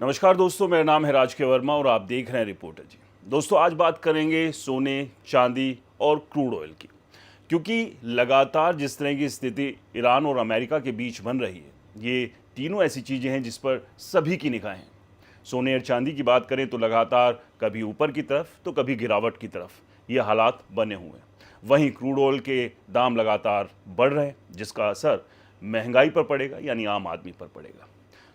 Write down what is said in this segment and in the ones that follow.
नमस्कार दोस्तों, मेरा नाम है राज के वर्मा और आप देख रहे हैं रिपोर्टर जी। दोस्तों, आज बात करेंगे सोने, चांदी और क्रूड ऑयल की, क्योंकि लगातार जिस तरह की स्थिति ईरान और अमेरिका के बीच बन रही है, ये तीनों ऐसी चीज़ें हैं जिस पर सभी की निगाहें हैं। सोने और चांदी की बात करें तो लगातार कभी ऊपर की तरफ तो कभी गिरावट की तरफ ये हालात बने हुए हैं। वहीं क्रूड ऑयल के दाम लगातार बढ़ रहे हैं, जिसका असर महंगाई पर पड़ेगा, यानी आम आदमी पर पड़ेगा।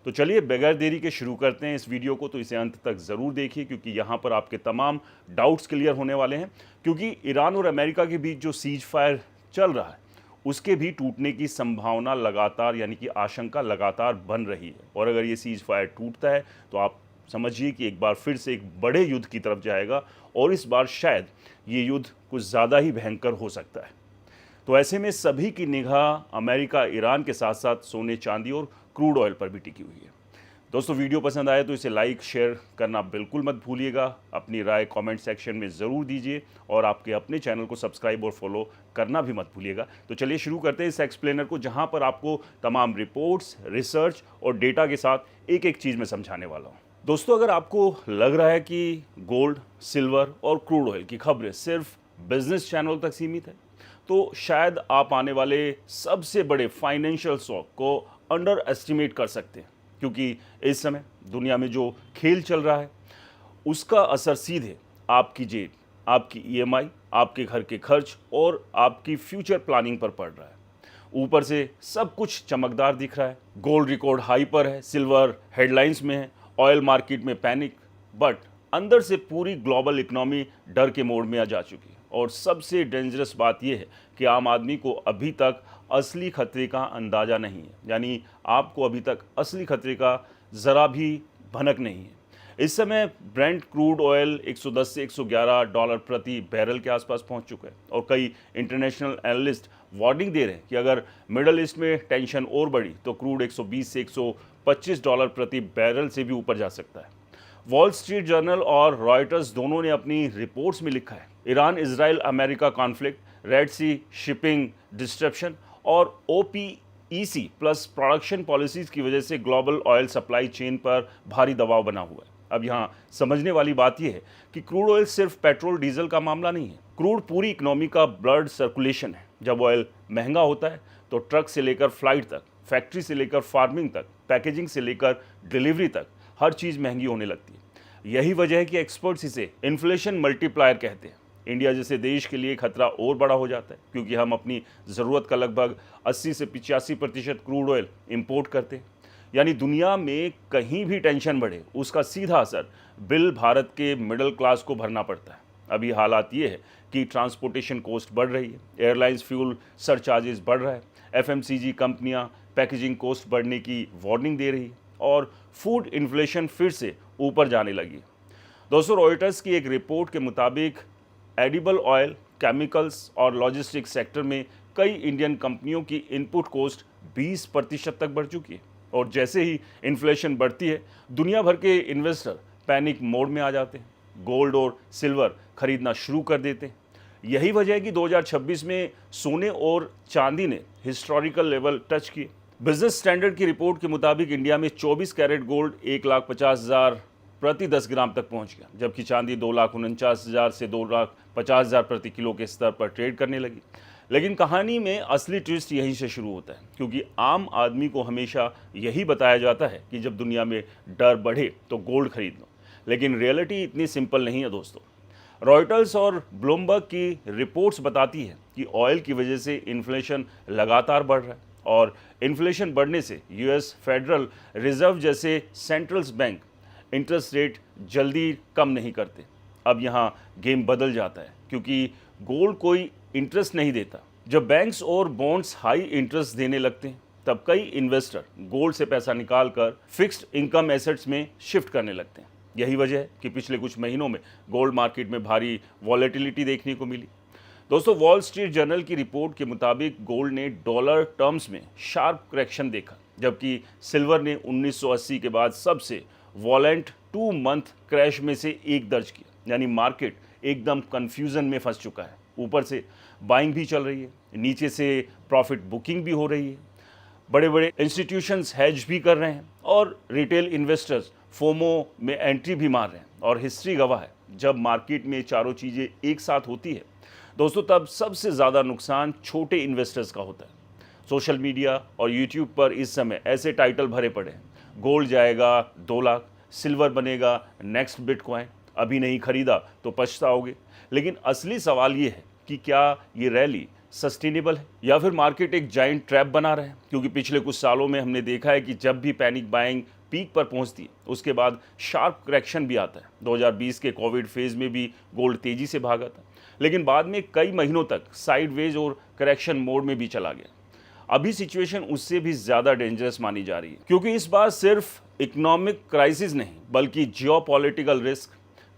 तो चलिए बगैर देरी के शुरू करते हैं इस वीडियो को। तो इसे अंत तक ज़रूर देखिए, क्योंकि यहाँ पर आपके तमाम डाउट्स क्लियर होने वाले हैं। क्योंकि ईरान और अमेरिका के बीच जो सीज फायर चल रहा है, उसके भी टूटने की संभावना लगातार, यानी कि आशंका लगातार बन रही है। और अगर ये सीज फायर टूटता है तो आप समझिए कि एक बार फिर से एक बड़े युद्ध की तरफ जाएगा, और इस बार शायद ये युद्ध कुछ ज़्यादा ही भयंकर हो सकता है। तो ऐसे में सभी की निगाह अमेरिका, ईरान के साथ साथ सोने, चांदी और क्रूड ऑयल पर भी टिकी हुई है। दोस्तों, वीडियो पसंद आए तो इसे लाइक, शेयर करना बिल्कुल मत भूलिएगा। अपनी राय कमेंट सेक्शन में ज़रूर दीजिए और आपके अपने चैनल को सब्सक्राइब और फॉलो करना भी मत भूलिएगा। तो चलिए शुरू करते हैं इस एक्सप्लेनर को, जहां पर आपको तमाम रिपोर्ट्स, रिसर्च और डेटा के साथ एक एक चीज़ में समझाने वाला हूँ। दोस्तों, अगर आपको लग रहा है कि गोल्ड, सिल्वर और क्रूड ऑयल की खबरें सिर्फ बिजनेस चैनल तक सीमित है, तो शायद आप आने वाले सबसे बड़े फाइनेंशियल शॉक को अंडर एस्टिमेट कर सकते हैं। क्योंकि इस समय दुनिया में जो खेल चल रहा है, उसका असर सीधे आपकी जेब, आपकी ईएमआई, आपके घर के खर्च और आपकी फ्यूचर प्लानिंग पर पड़ रहा है। ऊपर से सब कुछ चमकदार दिख रहा है, गोल्ड रिकॉर्ड हाई पर है, सिल्वर हेडलाइंस में है, ऑयल मार्केट में पैनिक, बट अंदर से पूरी ग्लोबल इकोनॉमी डर के मोड में आ जा चुकी है। और सबसे डेंजरस बात यह है कि आम आदमी को अभी तक असली खतरे का अंदाज़ा नहीं है, यानी आपको अभी तक असली खतरे का ज़रा भी भनक नहीं है। इस समय ब्रेंट क्रूड ऑयल 110 से 111 डॉलर प्रति बैरल के आसपास पहुंच चुका है, और कई इंटरनेशनल एनालिस्ट वार्निंग दे रहे हैं कि अगर मिडल ईस्ट में टेंशन और बढ़ी तो क्रूड 120 से 125 डॉलर प्रति बैरल से भी ऊपर जा सकता है। वॉल स्ट्रीट जर्नल और रॉयटर्स दोनों ने अपनी रिपोर्ट्स में लिखा है, Iran Israel America conflict, Red Sea shipping disruption और OPEC प्लस प्रोडक्शन पॉलिसीज़ की वजह से ग्लोबल ऑयल सप्लाई चेन पर भारी दबाव बना हुआ है। अब यहाँ समझने वाली बात यह है कि क्रूड ऑयल सिर्फ पेट्रोल डीजल का मामला नहीं है। क्रूड पूरी इकोनॉमी का ब्लड सर्कुलेशन है। जब ऑयल महंगा होता है तो ट्रक से लेकर फ्लाइट तक, फैक्ट्री से लेकर फार्मिंग तक, पैकेजिंग से लेकर डिलीवरी तक हर चीज़ महंगी होने लगती है। यही वजह है कि एक्सपर्ट्स इसे इन्फ्लेशन मल्टीप्लायर कहते हैं। इंडिया जैसे देश के लिए खतरा और बड़ा हो जाता है, क्योंकि हम अपनी ज़रूरत का लगभग 80 से 85% क्रूड ऑयल इंपोर्ट करते हैं। यानी दुनिया में कहीं भी टेंशन बढ़े, उसका सीधा असर बिल भारत के मिडिल क्लास को भरना पड़ता है। अभी हालात ये है कि ट्रांसपोर्टेशन कॉस्ट बढ़ रही है, एयरलाइंस फ्यूल सरचार्जेस बढ़ रहा है, FMCG कंपनियां पैकेजिंग कॉस्ट बढ़ने की वार्निंग दे रही है, और फूड इन्फ्लेशन फिर से ऊपर जाने लगी। दोस्तों, रॉयटर्स की एक रिपोर्ट के मुताबिक एडिबल ऑयल, केमिकल्स और लॉजिस्टिक्स सेक्टर में कई इंडियन कंपनियों की इनपुट कॉस्ट 20% तक बढ़ चुकी है। और जैसे ही इन्फ्लेशन बढ़ती है, दुनिया भर के इन्वेस्टर पैनिक मोड में आ जाते हैं, गोल्ड और सिल्वर खरीदना शुरू कर देते हैं। यही वजह है कि 2026 में सोने और चांदी ने हिस्टोरिकल लेवल टच किए। बिजनेस स्टैंडर्ड की रिपोर्ट के मुताबिक इंडिया में 24 कैरेट गोल्ड 1,50,000 प्रति 10 ग्राम तक पहुंच गया, जबकि चांदी 2,49,000 से 2,50,000 प्रति किलो के स्तर पर ट्रेड करने लगी। लेकिन कहानी में असली ट्विस्ट यहीं से शुरू होता है, क्योंकि आम आदमी को हमेशा यही बताया जाता है कि जब दुनिया में डर बढ़े तो गोल्ड खरीद लो। लेकिन रियलिटी इतनी सिंपल नहीं है दोस्तों। रॉयटर्स और ब्लूमबर्ग की रिपोर्ट्स बताती है कि ऑयल की वजह से इन्फ्लेशन लगातार बढ़ रहा है, और इन्फ्लेशन बढ़ने से US फेडरल रिजर्व जैसे सेंट्रल बैंक इंटरेस्ट रेट जल्दी कम नहीं करते। अब यहाँ गेम बदल जाता है, क्योंकि गोल्ड कोई इंटरेस्ट नहीं देता। जब बैंक्स और बॉन्ड्स हाई इंटरेस्ट देने लगते हैं, तब कई इन्वेस्टर गोल्ड से पैसा निकालकर फिक्स्ड इनकम एसेट्स में शिफ्ट करने लगते हैं। यही वजह है कि पिछले कुछ महीनों में गोल्ड मार्केट में भारी वॉलेटिलिटी देखने को मिली। दोस्तों, वॉल स्ट्रीट जर्नल की रिपोर्ट के मुताबिक गोल्ड ने डॉलर टर्म्स में शार्प करेक्शन देखा, जबकि सिल्वर ने 1980 के बाद सबसे वॉलेंट 2 मंथ क्रैश में से एक दर्ज किया। यानी मार्केट एकदम कंफ्यूजन में फंस चुका है। ऊपर से बाइंग भी चल रही है, नीचे से प्रॉफिट बुकिंग भी हो रही है, बड़े बड़े इंस्टीट्यूशंस हेज भी कर रहे हैं, और रिटेल इन्वेस्टर्स फोमो में एंट्री भी मार रहे हैं। और हिस्ट्री गवाह है, जब मार्केट में चारों चीज़ें एक साथ होती है दोस्तों, तब सबसे ज़्यादा नुकसान छोटे इन्वेस्टर्स का होता है। सोशल मीडिया और यूट्यूब पर इस समय ऐसे टाइटल भरे पड़े हैं, गोल्ड जाएगा 2 लाख, सिल्वर बनेगा नेक्स्ट बिटकॉइन, अभी नहीं खरीदा तो पछताओगे। लेकिन असली सवाल ये है कि क्या ये रैली सस्टेनेबल है या फिर मार्केट एक जाइंट ट्रैप बना रहा है। क्योंकि पिछले कुछ सालों में हमने देखा है कि जब भी पैनिक बाइंग पीक पर पहुंचती है, उसके बाद शार्प करेक्शन भी आता है। 2020 के कोविड फेज में भी गोल्ड तेजी से भागा था, लेकिन बाद में कई महीनों तक साइडवेज और करेक्शन मोड में भी चला गया। अभी सिचुएशन उससे भी ज़्यादा डेंजरस मानी जा रही है, क्योंकि इस बार सिर्फ इकोनॉमिक क्राइसिस नहीं बल्कि जियोपॉलिटिकल रिस्क,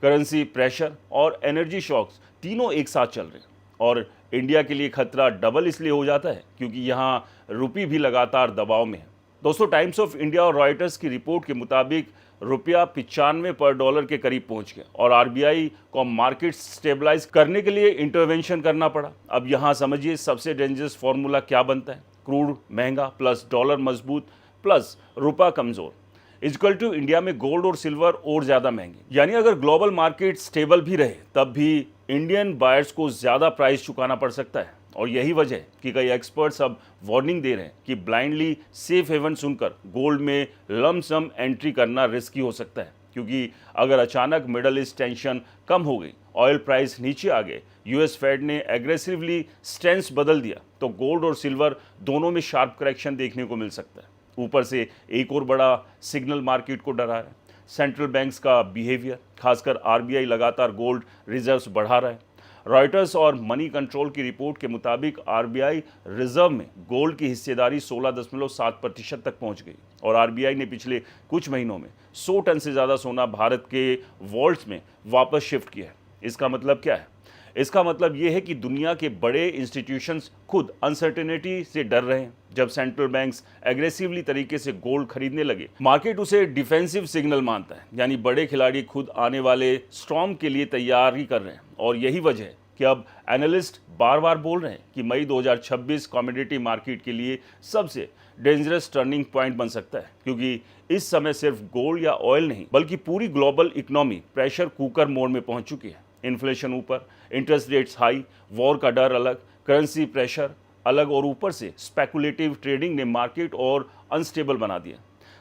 करेंसी प्रेशर और एनर्जी शॉक्स तीनों एक साथ चल रहे हैं। और इंडिया के लिए खतरा डबल इसलिए हो जाता है क्योंकि यहाँ रुपये भी लगातार दबाव में है। दोस्तों, टाइम्स ऑफ इंडिया और रॉयटर्स की रिपोर्ट के मुताबिक रुपया 95 पर डॉलर के करीब पहुंच गया और आरबीआई को मार्केट स्टेबलाइज करने के लिए इंटरवेंशन करना पड़ा। अब यहाँ समझिए सबसे डेंजरस फॉर्मूला क्या बनता है। क्रूड महंगा प्लस डॉलर मजबूत प्लस रुपया कमज़ोर इक्वल टू इंडिया में गोल्ड और सिल्वर और ज़्यादा महंगे। यानी अगर ग्लोबल मार्केट स्टेबल भी रहे तब भी इंडियन बायर्स को ज़्यादा प्राइस चुकाना पड़ सकता है। और यही वजह है कि कई एक्सपर्ट्स अब वार्निंग दे रहे हैं कि ब्लाइंडली सेफ हेवन सुनकर गोल्ड में लम सम एंट्री करना रिस्की हो सकता है। क्योंकि अगर अचानक मिडल ईस्ट टेंशन कम हो गई, ऑयल प्राइस नीचे आ गए, यूएस फेड ने एग्रेसिवली स्टेंस बदल दिया, तो गोल्ड और सिल्वर दोनों में शार्प करेक्शन देखने को मिल सकता है। ऊपर से एक और बड़ा सिग्नल मार्केट को डरा है, सेंट्रल बैंक्स का बिहेवियर, खासकर आरबीआई लगातार गोल्ड रिजर्व्स बढ़ा रहा है। रॉयटर्स और मनी कंट्रोल की रिपोर्ट के मुताबिक आरबीआई रिजर्व में गोल्ड की हिस्सेदारी 16.7% तक पहुंच गई और आरबीआई ने पिछले कुछ महीनों में 100 टन से ज़्यादा सोना भारत के वॉल्ट्स में वापस शिफ्ट किया है। इसका मतलब क्या है? इसका मतलब ये है कि दुनिया के बड़े इंस्टीट्यूशंस खुद अनसर्टेनिटी से डर रहे हैं। जब सेंट्रल बैंक्स एग्रेसिवली तरीके से गोल्ड खरीदने लगे, मार्केट उसे डिफेंसिव सिग्नल मानता है, यानी बड़े खिलाड़ी खुद आने वाले स्टॉर्म के लिए तैयारी कर रहे हैं। और यही वजह है कि अब एनालिस्ट बार बार बोल रहे हैं कि मई 2026 कमोडिटी मार्केट के लिए सबसे डेंजरस टर्निंग पॉइंट बन सकता है, क्योंकि इस समय सिर्फ गोल्ड या ऑयल नहीं बल्कि पूरी global economy pressure cooker mode में पहुंच चुकी है। इन्फ्लेशन ऊपर, इंटरेस्ट रेट्स हाई, वॉर का डर अलग, करेंसी प्रेशर अलग और ऊपर से स्पेकुलेटिव ट्रेडिंग ने मार्केट और अनस्टेबल बना दिया।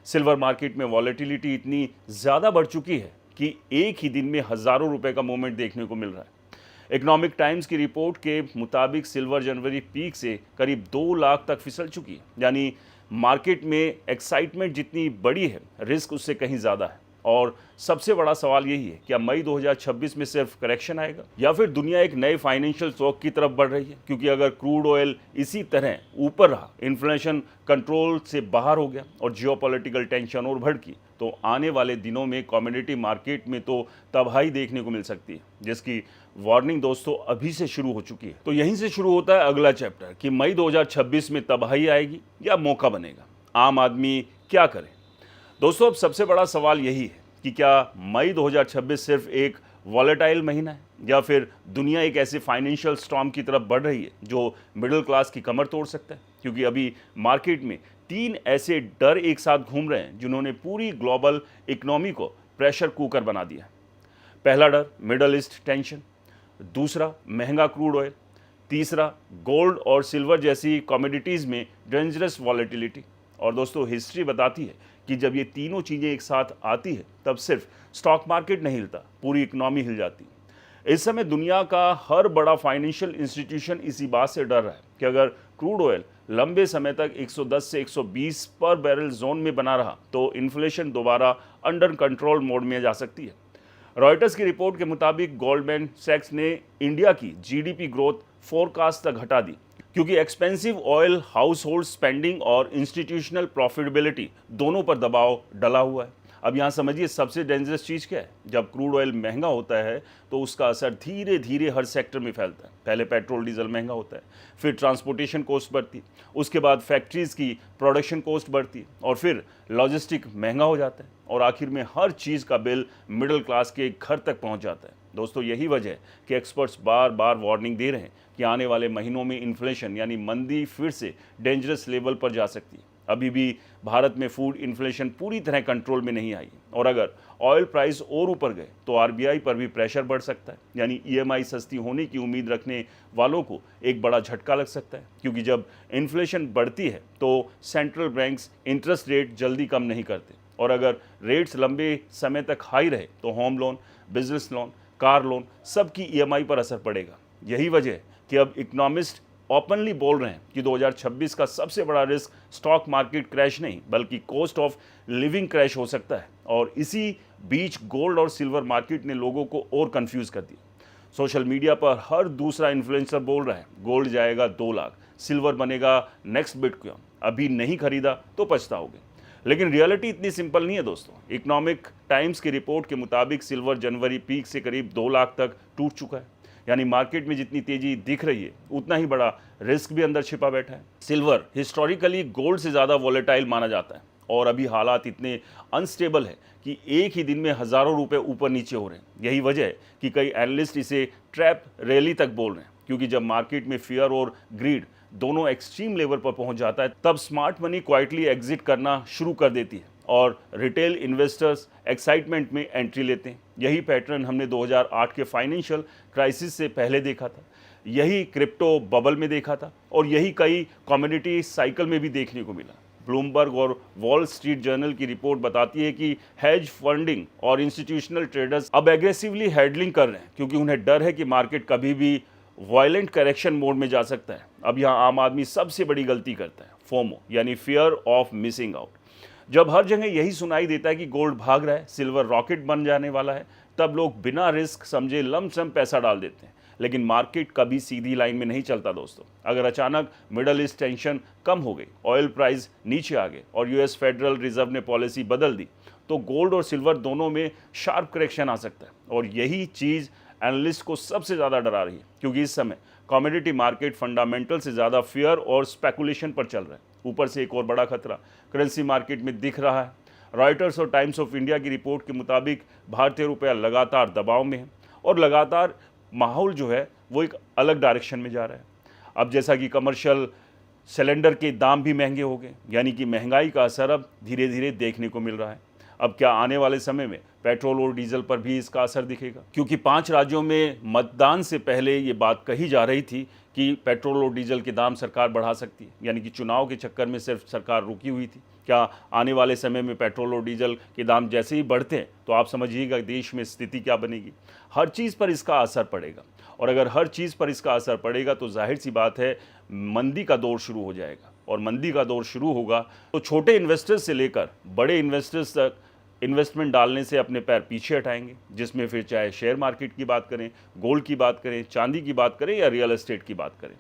सिल्वर मार्केट में वॉलेटिलिटी इतनी ज़्यादा बढ़ चुकी है कि एक ही दिन में हज़ारों रुपए का मूवमेंट देखने को मिल रहा है। इकोनॉमिक टाइम्स की रिपोर्ट के मुताबिक सिल्वर जनवरी पीक से करीब 2 लाख तक फिसल चुकी है। यानी मार्केट में एक्साइटमेंट जितनी बड़ी है, रिस्क उससे कहीं ज़्यादा है। और सबसे बड़ा सवाल यही है, क्या मई 2026 में सिर्फ करेक्शन आएगा या फिर दुनिया एक नए फाइनेंशियल शॉक की तरफ बढ़ रही है? क्योंकि अगर क्रूड ऑयल इसी तरह ऊपर रहा, इन्फ्लेशन कंट्रोल से बाहर हो गया और जियोपॉलिटिकल टेंशन और भड़की, तो आने वाले दिनों में कमोडिटी मार्केट में तो तबाही देखने को मिल सकती है, जिसकी वार्निंग दोस्तों अभी से शुरू हो चुकी है। तो यहीं से शुरू होता है अगला चैप्टर कि मई 2026 में तबाही आएगी या मौका बनेगा। आम आदमी क्या करे? दोस्तों, अब सबसे बड़ा सवाल यही है कि क्या मई 2026 सिर्फ एक वॉलेटाइल महीना है या फिर दुनिया एक ऐसे फाइनेंशियल स्टॉर्म की तरफ बढ़ रही है जो मिडिल क्लास की कमर तोड़ सकता है? क्योंकि अभी मार्केट में 3 ऐसे डर एक साथ घूम रहे हैं जिन्होंने पूरी ग्लोबल इकोनॉमी को प्रेशर कुकर बना दिया है। पहला डर मिडिल ईस्ट टेंशन, दूसरा महंगा क्रूड ऑयल, तीसरा गोल्ड और सिल्वर जैसी कमोडिटीज़ में डेंजरस वॉलेटिलिटी। और दोस्तों, हिस्ट्री बताती है कि जब ये तीनों चीज़ें एक साथ आती है तब सिर्फ स्टॉक मार्केट नहीं हिलता, पूरी इकोनॉमी हिल जाती है। इस समय दुनिया का हर बड़ा फाइनेंशियल इंस्टीट्यूशन इसी बात से डर रहा है कि अगर क्रूड ऑयल लंबे समय तक 110 से 120 पर बैरल जोन में बना रहा तो इन्फ्लेशन दोबारा अंडर कंट्रोल मोड में जा सकती है। रॉयटर्स की रिपोर्ट के मुताबिक गोल्डमैन सैक्स ने इंडिया की जीडीपी ग्रोथ फोरकास्ट तक घटा दी, क्योंकि expensive oil, house hold spending और इंस्टीट्यूशनल प्रॉफिटेबिलिटी दोनों पर दबाव डला हुआ है। अब यहाँ समझिए सबसे डेंजरस चीज़ क्या है। जब क्रूड ऑयल महंगा होता है तो उसका असर धीरे धीरे हर सेक्टर में फैलता है। पहले पेट्रोल डीजल महंगा होता है, फिर ट्रांसपोर्टेशन कॉस्ट बढ़ती है, उसके बाद फैक्ट्रीज़ की प्रोडक्शन कॉस्ट बढ़ती है और फिर लॉजिस्टिक महंगा हो जाता है और आखिर में हर चीज़ का बिल मिडिल क्लास के घर तक पहुँच जाता है। दोस्तों, यही वजह है कि एक्सपर्ट्स बार बार वार्निंग दे रहे हैं कि आने वाले महीनों में इन्फ्लेशन यानी मंदी फिर से डेंजरस लेवल पर जा सकती है अभी भी भारत में फूड इन्फ्लेशन पूरी तरह कंट्रोल में नहीं आई और अगर ऑयल प्राइस और ऊपर गए तो आरबीआई पर भी प्रेशर बढ़ सकता है, यानी ईएमआई सस्ती होने की उम्मीद रखने वालों को एक बड़ा झटका लग सकता है, क्योंकि जब इन्फ्लेशन बढ़ती है तो सेंट्रल बैंक्स इंटरेस्ट रेट जल्दी कम नहीं करते और अगर रेट्स लंबे समय तक हाई रहे तो home loan, business loan, car loan सबकी ईएमआई पर असर पड़ेगा। यही वजह है कि अब इकोनॉमिस्ट ओपनली बोल रहे हैं कि 2026 का सबसे बड़ा रिस्क स्टॉक मार्केट क्रैश नहीं बल्कि कॉस्ट ऑफ लिविंग क्रैश हो सकता है और इसी बीच गोल्ड और सिल्वर मार्केट ने लोगों को और कंफ्यूज कर दिया। सोशल मीडिया पर हर दूसरा इन्फ्लुएंसर बोल रहा है गोल्ड जाएगा 2 लाख, सिल्वर बनेगा नेक्स्ट बिटकॉइन, अभी नहीं खरीदा तो पछताओगे। लेकिन रियलिटी इतनी सिंपल नहीं है दोस्तों। इकोनॉमिक टाइम्स की रिपोर्ट के मुताबिक सिल्वर जनवरी पीक से करीब 2 लाख तक टूट चुका है, यानी मार्केट में जितनी तेजी दिख रही है उतना ही बड़ा रिस्क भी अंदर छिपा बैठा है। सिल्वर हिस्टोरिकली गोल्ड से ज़्यादा वॉलेटाइल माना जाता है और अभी हालात इतने अनस्टेबल है कि एक ही दिन में हज़ारों रुपए ऊपर नीचे हो रहे हैं। यही वजह है कि कई एनालिस्ट इसे ट्रैप रैली तक बोल रहे हैं, क्योंकि जब मार्केट में फियर और ग्रीड दोनों एक्सट्रीम लेवल पर पहुंच जाता है तब स्मार्ट मनी क्वाइटली एग्जिट करना शुरू कर देती है और रिटेल इन्वेस्टर्स एक्साइटमेंट में एंट्री लेते हैं। यही पैटर्न हमने 2008 के फाइनेंशियल क्राइसिस से पहले देखा था, यही क्रिप्टो बबल में देखा था और यही कई कम्युनिटी साइकिल में भी देखने को मिला। ब्लूमबर्ग और वॉल स्ट्रीट जर्नल की रिपोर्ट बताती है कि हेज फंडिंग और इंस्टीट्यूशनल ट्रेडर्स अब एग्रेसिवली हैंडलिंग कर रहे हैं, क्योंकि उन्हें डर है कि मार्केट कभी भी वायलेंट करेक्शन मोड में जा सकता है। अब यहाँ आम आदमी सबसे बड़ी गलती करता है, फोमो यानी फियर ऑफ मिसिंग आउट। जब हर जगह यही सुनाई देता है कि गोल्ड भाग रहा है, सिल्वर रॉकेट बन जाने वाला है, तब लोग बिना रिस्क समझे लमसम पैसा डाल देते हैं। लेकिन मार्केट कभी सीधी लाइन में नहीं चलता दोस्तों। अगर अचानक मिडल ईस्ट टेंशन कम हो गई, ऑयल प्राइस नीचे आ गए और यूएस फेडरल रिजर्व ने पॉलिसी बदल दी तो गोल्ड और सिल्वर दोनों में शार्प करेक्शन आ सकता है और यही चीज़ एनालिस्ट को सबसे ज़्यादा डरा रही है, क्योंकि इस समय कमोडिटी मार्केट फंडामेंटल से ज़्यादा फियर और स्पेकुलेशन पर चल रहा है। ऊपर से एक और बड़ा खतरा करेंसी मार्केट में दिख रहा है। रॉयटर्स और टाइम्स ऑफ इंडिया की रिपोर्ट के मुताबिक भारतीय रुपया लगातार दबाव में है और लगातार माहौल जो है वो एक अलग डायरेक्शन में जा रहा है। अब जैसा कि कमर्शियल सिलेंडर के दाम भी महंगे हो गए, यानी कि महंगाई का असर अब धीरे धीरे देखने को मिल रहा है। अब क्या आने वाले समय में पेट्रोल और डीजल पर भी इसका असर दिखेगा? क्योंकि 5 राज्यों में मतदान से पहले ये बात कही जा रही थी कि पेट्रोल और डीजल के दाम सरकार बढ़ा सकती है, यानी कि चुनाव के चक्कर में सिर्फ सरकार रुकी हुई थी। क्या आने वाले समय में पेट्रोल और डीजल के दाम जैसे ही बढ़ते हैं तो आप समझिएगा देश में स्थिति क्या बनेगी। हर चीज़ पर इसका असर पड़ेगा और अगर हर चीज़ पर इसका असर पड़ेगा तो जाहिर सी बात है मंदी का दौर शुरू हो जाएगा और मंदी का दौर शुरू होगा तो छोटे इन्वेस्टर्स से लेकर बड़े इन्वेस्टर्स तक इन्वेस्टमेंट डालने से अपने पैर पीछे हटाएंगे, जिसमें फिर चाहे शेयर मार्केट की बात करें, गोल्ड की बात करें, चांदी की बात करें या रियल एस्टेट की बात करें।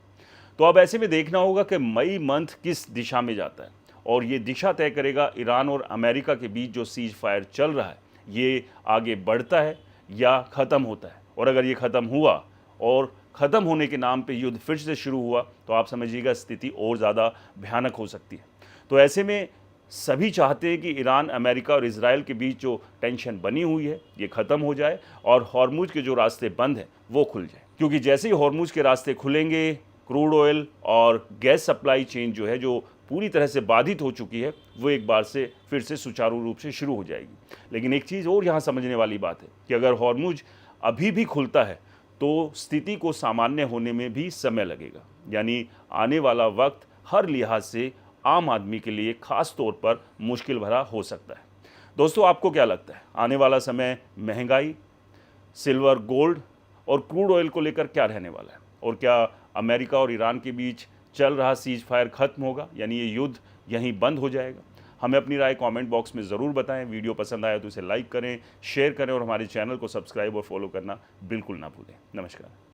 तो अब ऐसे में देखना होगा कि मई मंथ किस दिशा में जाता है और ये दिशा तय करेगा ईरान और अमेरिका के बीच जो सीज फायर चल रहा है ये आगे बढ़ता है या ख़त्म होता है। और अगर ये ख़त्म हुआ और ख़त्म होने के नाम पे युद्ध फिर से शुरू हुआ तो आप समझिएगा स्थिति और ज़्यादा भयानक हो सकती है। तो ऐसे में सभी चाहते हैं कि ईरान, अमेरिका और इजराइल के बीच जो टेंशन बनी हुई है ये ख़त्म हो जाए और हॉर्मुज के जो रास्ते बंद हैं वो खुल जाए, क्योंकि जैसे ही हॉर्मुज के रास्ते खुलेंगे क्रूड ऑयल और गैस सप्लाई चेन जो है जो पूरी तरह से बाधित हो चुकी है वो एक बार से फिर से सुचारू रूप से शुरू हो जाएगी। लेकिन एक चीज़ और यहाँ समझने वाली बात है कि अगर हॉर्मुज अभी भी खुलता है तो स्थिति को सामान्य होने में भी समय लगेगा, यानी आने वाला वक्त हर लिहाज से आम आदमी के लिए खास तौर पर मुश्किल भरा हो सकता है। दोस्तों आपको क्या लगता है आने वाला समय महंगाई, सिल्वर, गोल्ड और क्रूड ऑयल को लेकर क्या रहने वाला है और क्या अमेरिका और ईरान के बीच चल रहा सीज फायर खत्म होगा, यानी ये युद्ध यहीं बंद हो जाएगा? हमें अपनी राय कमेंट बॉक्स में ज़रूर बताएं। वीडियो पसंद आया तो इसे लाइक करें, शेयर करें और हमारे चैनल को सब्सक्राइब और फॉलो करना बिल्कुल ना भूलें। नमस्कार।